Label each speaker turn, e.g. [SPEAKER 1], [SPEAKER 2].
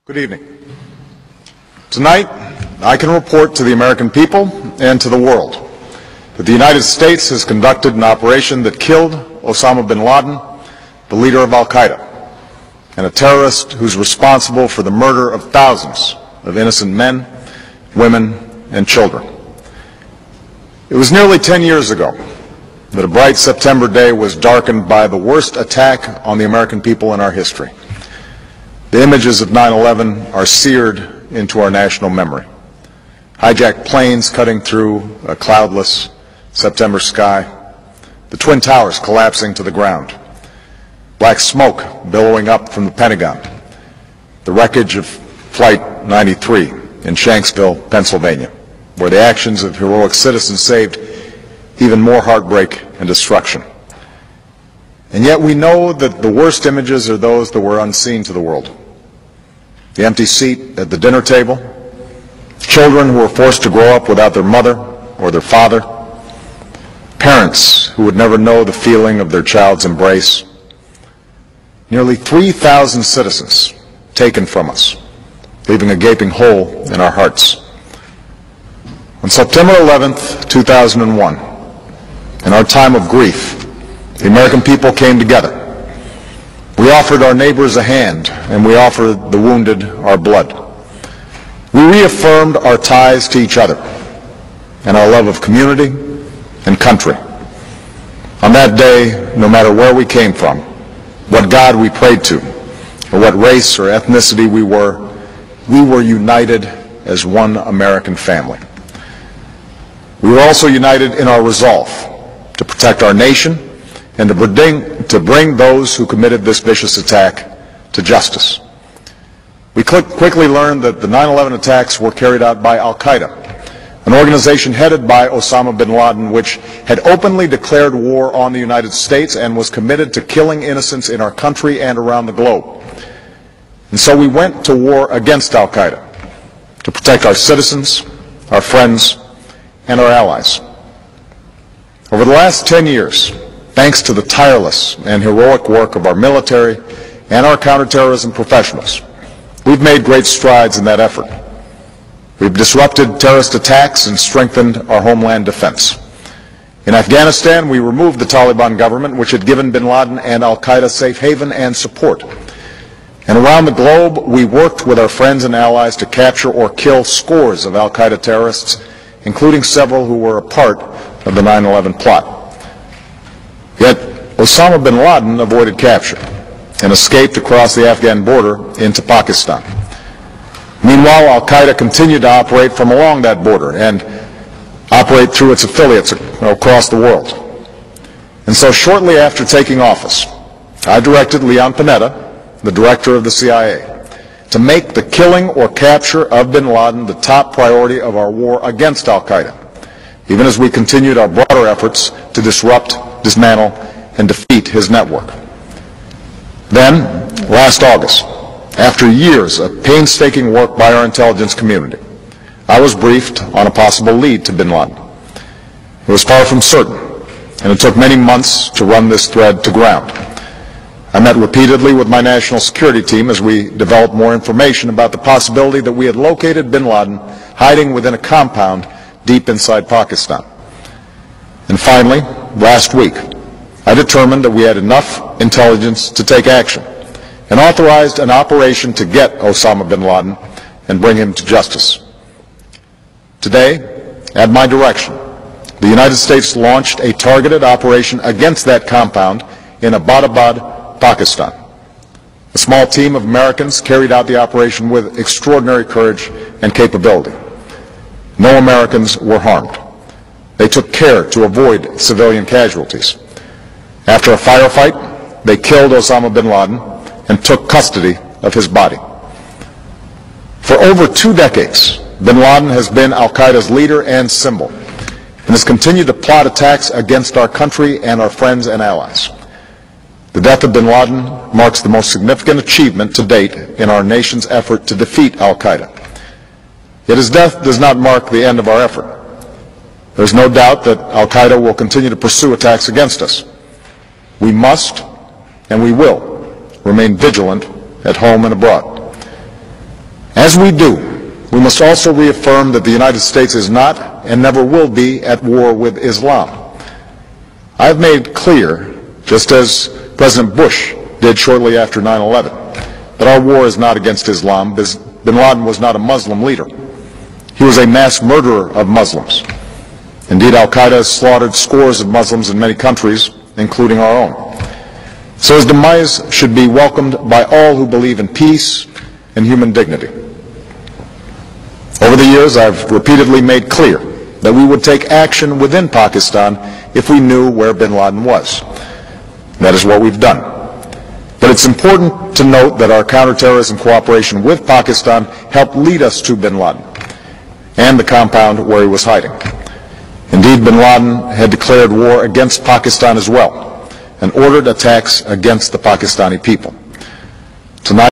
[SPEAKER 1] Good evening. Tonight, I can report to the American people and to the world that the United States has conducted an operation that killed Osama bin Laden, the leader of al-Qaeda, and a terrorist who's responsible for the murder of thousands of innocent men, women, and children. It was nearly 10 years ago that a bright September day was darkened by the worst attack on the American people in our history. The images of 9/11 are seared into our national memory. Hijacked planes cutting through a cloudless September sky, the Twin Towers collapsing to the ground, black smoke billowing up from the Pentagon, the wreckage of Flight 93 in Shanksville, Pennsylvania, where the actions of heroic citizens saved even more heartbreak and destruction. And yet we know that the worst images are those that were unseen to the world. The empty seat at the dinner table, children who were forced to grow up without their mother or their father, parents who would never know the feeling of their child's embrace, nearly 3,000 citizens taken from us, leaving a gaping hole in our hearts. On September 11th, 2001, in our time of grief, the American people came together. We offered our neighbors a hand, and we offered the wounded our blood. We reaffirmed our ties to each other and our love of community and country. On that day, no matter where we came from, what God we prayed to, or what race or ethnicity we were united as one American family. We were also united in our resolve to protect our nation and to bring those who committed this vicious attack to justice. We quickly learned that the 9/11 attacks were carried out by al-Qaeda, an organization headed by Osama bin Laden, which had openly declared war on the United States and was committed to killing innocents in our country and around the globe. And so we went to war against al-Qaeda to protect our citizens, our friends, and our allies. Over the last 10 years, thanks to the tireless and heroic work of our military and our counterterrorism professionals, we've made great strides in that effort. We've disrupted terrorist attacks and strengthened our homeland defense. In Afghanistan, we removed the Taliban government, which had given bin Laden and al-Qaeda safe haven and support. And around the globe, we worked with our friends and allies to capture or kill scores of al-Qaeda terrorists, including several who were a part of the 9/11 plot. Yet Osama bin Laden avoided capture and escaped across the Afghan border into Pakistan. Meanwhile, al-Qaeda continued to operate from along that border and operate through its affiliates across the world. And so shortly after taking office, I directed Leon Panetta, the director of the CIA, to make the killing or capture of bin Laden the top priority of our war against al-Qaeda, even as we continued our broader efforts to disrupt, dismantle, and defeat his network. Then, last August, after years of painstaking work by our intelligence community, I was briefed on a possible lead to bin Laden. It was far from certain, and it took many months to run this thread to ground. I met repeatedly with my national security team as we developed more information about the possibility that we had located bin Laden hiding within a compound deep inside Pakistan. And finally, last week, I determined that we had enough intelligence to take action and authorized an operation to get Osama bin Laden and bring him to justice. Today, at my direction, the United States launched a targeted operation against that compound in Abbottabad, Pakistan. A small team of Americans carried out the operation with extraordinary courage and capability. No Americans were harmed. They took care to avoid civilian casualties. After a firefight, they killed Osama bin Laden and took custody of his body. For over 2 decades, bin Laden has been al-Qaeda's leader and symbol, and has continued to plot attacks against our country and our friends and allies. The death of bin Laden marks the most significant achievement to date in our nation's effort to defeat al-Qaeda. Yet his death does not mark the end of our effort. There is no doubt that al-Qaeda will continue to pursue attacks against us. We must, and we will, remain vigilant at home and abroad. As we do, we must also reaffirm that the United States is not and never will be at war with Islam. I have made clear, just as President Bush did shortly after 9/11, that our war is not against Islam. Bin Laden was not a Muslim leader. He was a mass murderer of Muslims. Indeed, al-Qaeda has slaughtered scores of Muslims in many countries, including our own. So his demise should be welcomed by all who believe in peace and human dignity. Over the years, I've repeatedly made clear that we would take action within Pakistan if we knew where bin Laden was. That is what we've done. But it's important to note that our counterterrorism cooperation with Pakistan helped lead us to bin Laden and the compound where he was hiding. Indeed, bin Laden had declared war against Pakistan as well and ordered attacks against the Pakistani people. Tonight,